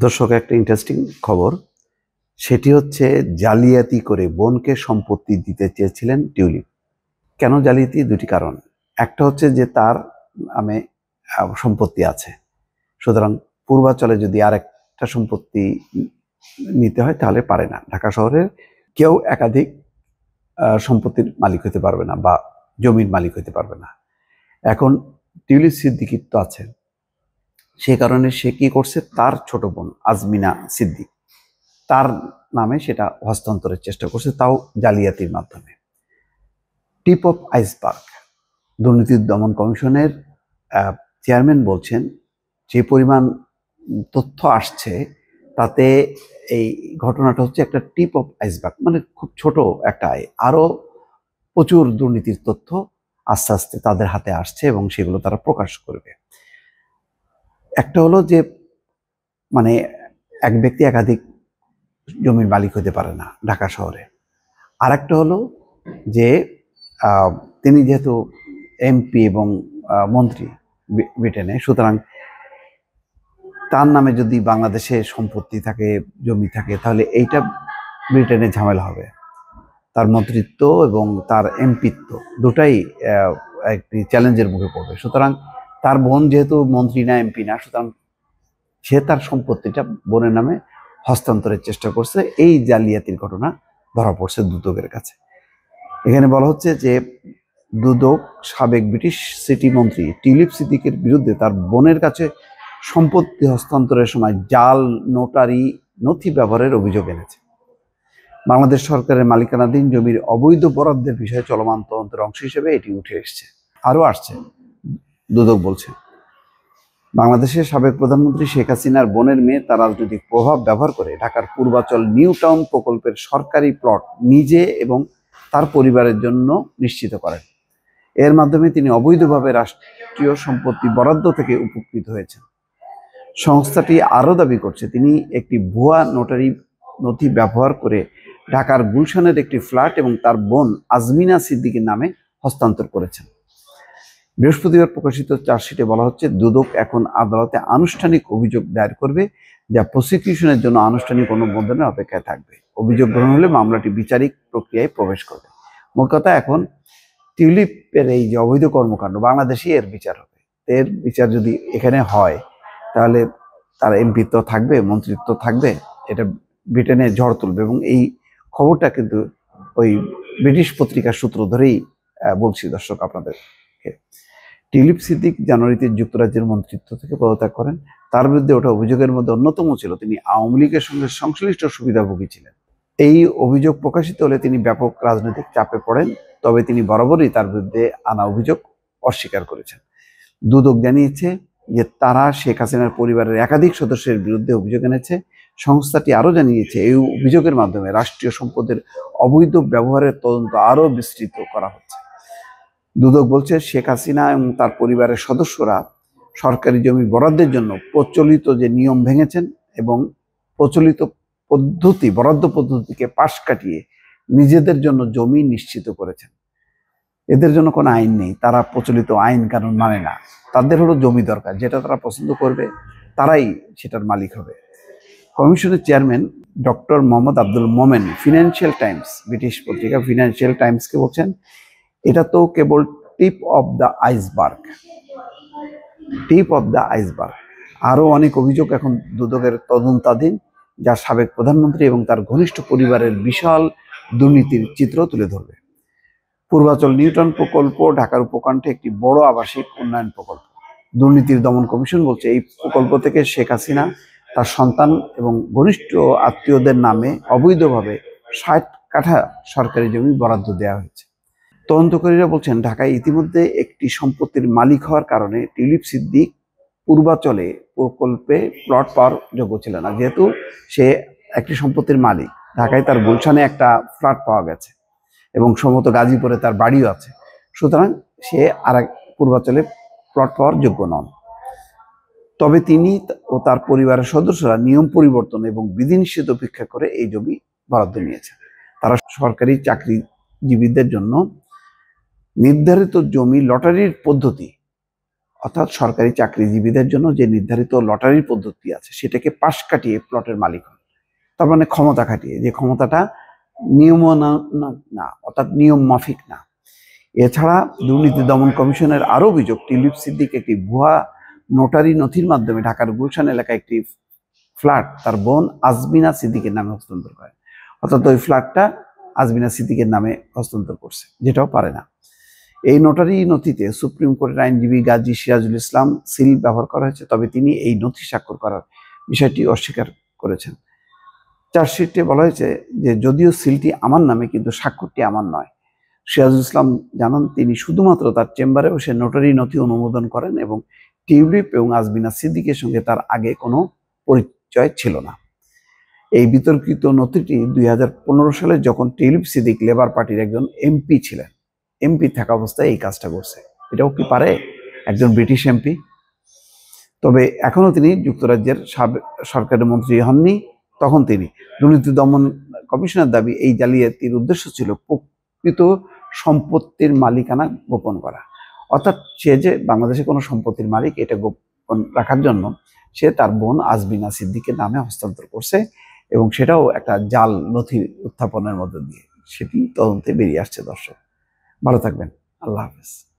দর্শক, একটা ইন্টারেস্টিং খবর। সেটি হচ্ছে জালিয়াতি করে বোনকে সম্পত্তি দিতে চেয়েছিলেন টিউলিপ। কেন জালিয়াতি? দুটি কারণ। একটা হচ্ছে যে তার নামে সম্পত্তি আছে, সুতরাং পূর্বাচলে যদি আরেকটা সম্পত্তি নিতে হয় তাহলে পারে না। ঢাকা শহরের কেউ একাধিক সম্পত্তির মালিক হতে পারবে না বা জমির মালিক হতে পারবে না। এখন টিউলিপ সিদ্দিকির তো আছে, সে কারণে সে কি করছে, তার ছোট বোন আজমিনা সিদ্দিক তার নামে সেটা হস্তান্তরের চেষ্টা করছে, তাও জালিয়াতির মাধ্যমে। টিপ অফ আইসবার্গ, দুর্নীতি দমন কমিশনের চেয়ারম্যান বলছেন যে পরিমাণ তথ্য আসছে তাতে এই ঘটনাটা হচ্ছে একটা টিপ অফ আইসবার্গ, মানে খুব ছোট একটা আরো প্রচুর দুর্নীতির তথ্য আস্তে আস্তে তাদের হাতে আসছে এবং সেগুলো তারা প্রকাশ করবে। একটা হলো যে মানে এক ব্যক্তি একাধিক জমির মালিক হতে পারে না ঢাকা শহরে। আর একটা হলো যে তিনি যেহেতু এমপি এবং মন্ত্রী ব্রিটেনে, সুতরাং তার নামে যদি বাংলাদেশে সম্পত্তি থাকে, জমি থাকে, তাহলে এইটা ব্রিটেনে ঝামেলা হবে। তার মন্ত্রিত্ব এবং তার এমপিত্ব দুটাই একটি চ্যালেঞ্জের মুখে পড়বে। সুতরাং তার বোন যেহেতু মন্ত্রী না, এমপি না, সুতরাং সে তার সম্পত্তিটা বোনের নামে হস্তান্তরের চেষ্টা করছে। এই জালিয়াতির ঘটনা ধরা পড়ছে দুদকের কাছে। এখানে বলা হচ্ছে যে দুদক সাবেক ব্রিটিশ সিটি মন্ত্রী টিউলিপ সিদ্দিকের বিরুদ্ধে তার বোনের কাছে সম্পত্তি হস্তান্তরের সময় জাল নোটারি নথি ব্যবহারের অভিযোগ এনেছে। বাংলাদেশ সরকারের মালিকানাধীন জমির অবৈধ বরাদ্দের বিষয়ে চলমান তদন্তের অংশ হিসেবে এটি উঠে এসছে। আরও আসছে, দুদক বলছে বাংলাদেশের সাবেক প্রধানমন্ত্রী শেখ হাসিনার বোনের মেয়ে তার রাজনৈতিক প্রভাব ব্যবহার করে ঢাকার পূর্বাচল নিউ টাউন প্রকল্পের সরকারি প্লট নিজে এবং তার পরিবারের জন্য নিশ্চিত করেন। এর মাধ্যমে তিনি অবৈধভাবে রাষ্ট্রীয় সম্পত্তি বরাদ্দ থেকে উপকৃত হয়েছেন। সংস্থাটি আরও দাবি করছে তিনি একটি ভুয়া নোটারি নথি ব্যবহার করে ঢাকার গুলশানের একটি ফ্ল্যাট এবং তার বোন আজমিনা সিদ্দিকের নামে হস্তান্তর করেছেন। বৃহস্পতিবার প্রকাশিত চার্জশিটে বলা হচ্ছে দুদক এখন আদালতে আনুষ্ঠানিক অভিযোগ দায়ের করবে, যা প্রসিকিউশনের জন্য আনুষ্ঠানিক অনুমোদনের অপেক্ষায় থাকবে। অভিযোগ গ্রহণ হলে মামলাটি বিচারিক প্রক্রিয়ায় প্রবেশ করবে। মোট কথা, এখন টিউলিপের এই যে অবৈধ কর্মকাণ্ড, বাংলাদেশে এর বিচার হবে। এর বিচার যদি এখানে হয় তাহলে তার এমপিত্ব থাকবে, মন্ত্রিত্ব থাকবে, এটা ব্রিটেনে ঝড় তুলবে। এবং এই খবরটা কিন্তু ওই ব্রিটিশ পত্রিকার সূত্র ধরেই বলছি দর্শক আপনাদেরকে। টিউলিপ সিদ্দিক জানুয়ারিতে যুক্তরাজ্যের মন্ত্রিত্ব থেকে পদত্যাগ করেন। তার বিরুদ্ধে ওঠা অভিযোগের মধ্যে অন্যতম ছিল তিনি আওয়ামী লীগের সঙ্গে সংশ্লিষ্ট সুবিধাভোগী ছিলেন। এই অভিযোগ প্রকাশিত হলে তিনি ব্যাপক রাজনৈতিক চাপে পড়েন, তবে তিনি বরাবরই তার বিরুদ্ধে আনা অভিযোগ অস্বীকার করেছেন। দুদক জানিয়েছে যে তারা শেখ হাসিনার পরিবারের একাধিক সদস্যের বিরুদ্ধে অভিযোগ এনেছে। সংস্থাটি আরও জানিয়েছে এই অভিযোগের মাধ্যমে রাষ্ট্রীয় সম্পদের অবৈধ ব্যবহারের তদন্ত আরও বিস্তৃত করা হচ্ছে। দুদক বলছে শেখ হাসিনা এবং তার পরিবারের সদস্যরা সরকারি জমি বরাদ্দের জন্য প্রচলিত যে নিয়ম ভেঙেছেন এবং প্রচলিত বরাদ্দ পদ্ধতিকে পাশ কাটিয়ে নিজেদের জন্য জমি নিশ্চিত করেছেন। এদের জন্য কোনো আইন নেই, তারা প্রচলিত আইন কানুন মানে না। তাদের হলো জমি দরকার, যেটা তারা পছন্দ করবে তারাই সেটার মালিক হবে। কমিশনের chairman doctor Mohammad Abdul Momen financial times, British পত্রিকা ফিনান্সিয়াল টাইমসকে বলছেন এটা তো কেবল tip of the iceberg. Tip of the iceberg, আরও অনেক অভিযোগ এখন দুদকের তদন্তাধীন, যা সাবেক প্রধানমন্ত্রী এবং তার ঘনিষ্ঠ পরিবারের বিশাল দুর্নীতির চিত্র তুলে ধরবে। পূর্বাচল নিউটাউন প্রকল্প ঢাকার উপকণ্ঠে একটি বড় আবাসিক উন্নয়ন প্রকল্প। দুর্নীতির দমন কমিশন বলছে এই প্রকল্প থেকে শেখ হাসিনা, তার সন্তান এবং ঘনিষ্ঠ আত্মীয়দের নামে অবৈধভাবে 60 কাঠা সরকারি জমি বরাদ্দ দেওয়া হয়েছে। তদন্তকারীরা বলছেন ঢাকায় ইতিমধ্যে একটি সম্পত্তির মালিক হওয়ার কারণে টিউলিপ সিদ্দিক পূর্বাচলে প্রকল্পে প্লট পাওয়ার যোগ্য ছিল না। যেহেতু সে একটি সম্পত্তির মালিক, ঢাকায় তার গুলশানে একটা ফ্ল্যাট পাওয়া গেছে এবং সম্ভবত গাজীপুরে তার বাড়িও আছে, সুতরাং সে আর এক পূর্বাচলে প্লট পাওয়ার যোগ্য নন। তবে তিনি ও তার পরিবারের সদস্যরা নিয়ম পরিবর্তন এবং বিধিনিষেধ উপেক্ষা করে এই জমি বরাদ্দ নিয়েছে। তারা সরকারি চাকরিজীবীদের জন্য নির্ধারিত জমি লটারির পদ্ধতি অর্থাৎ সরকারি চাকরিজীবীদের জন্য যে নির্ধারিত লটারির পদ্ধতি আছে সেটাকে পাশ কাটিয়ে প্লটের মালিক হন। তার মানে ক্ষমতা খাটিয়ে, যে ক্ষমতাটা নিয়ম না, অর্থাৎ নিয়ম মাফিক না। এছাড়া দুর্নীতি দমন কমিশনের আরো অভিযোগ, টিউলিপ সিদ্দিক একটি ভুয়া নোটারি নথির মাধ্যমে ঢাকার গুলশান এলাকায় একটি ফ্ল্যাট তার বোন আজমিনা সিদ্দিকের নামে হস্তান্তর করেন। অর্থাৎ ওই ফ্ল্যাটটা আজমিনা সিদ্দিকের নামে হস্তান্তর করছে, যেটাও পারে না। এই নোটারি নথিতে সুপ্রিম কোর্টের আইনজীবী গাজী সিরাজুল ইসলাম সিল ব্যবহার করা হয়েছে, তবে তিনি এই নথি স্বাক্ষর করার বিষয়টি অস্বীকার করেছেন। চার্জশিটে বলা হয়েছে যে যদিও সিলটি আমার নামে, কিন্তু স্বাক্ষরটি আমার নয়। সিরাজুল ইসলাম জানান, তিনি শুধুমাত্র তার চেম্বারে বসে নোটারি নথি অনুমোদন করেন এবং টিউলিপ এবং আজমিনা সিদ্দিকের সঙ্গে তার আগে কোনো পরিচয় ছিল না। এই বিতর্কিত নথিটি 2015 সালে যখন টিউলিপ সিদ্দিক লেবার পার্টির একজন এমপি ছিলেন, এমপি থাকা অবস্থায় এই কাজটা করছে। এটাও কি পারে একজন ব্রিটিশ এমপি? তবে এখনো তিনি যুক্তরাজ্যের সরকারের মন্ত্রী হননি। তখন তিনি দুর্নীতি দমন কমিশনের দাবি, এই জালিয়াতির উদ্দেশ্য ছিল প্রকৃত সম্পত্তির মালিকানা গোপন করা। অর্থাৎ সে যে বাংলাদেশে কোনো সম্পত্তির মালিক এটা গোপন রাখার জন্য সে তার বোন আজমিনা সিদ্দিকের নামে হস্তান্তর করছে, এবং সেটাও একটা জাল নথি উত্থাপনের মধ্যে দিয়ে। সেটি তদন্তে বেরিয়ে আসছে। দর্শক ভালো থাকবেন, আল্লাহ হাফেজ।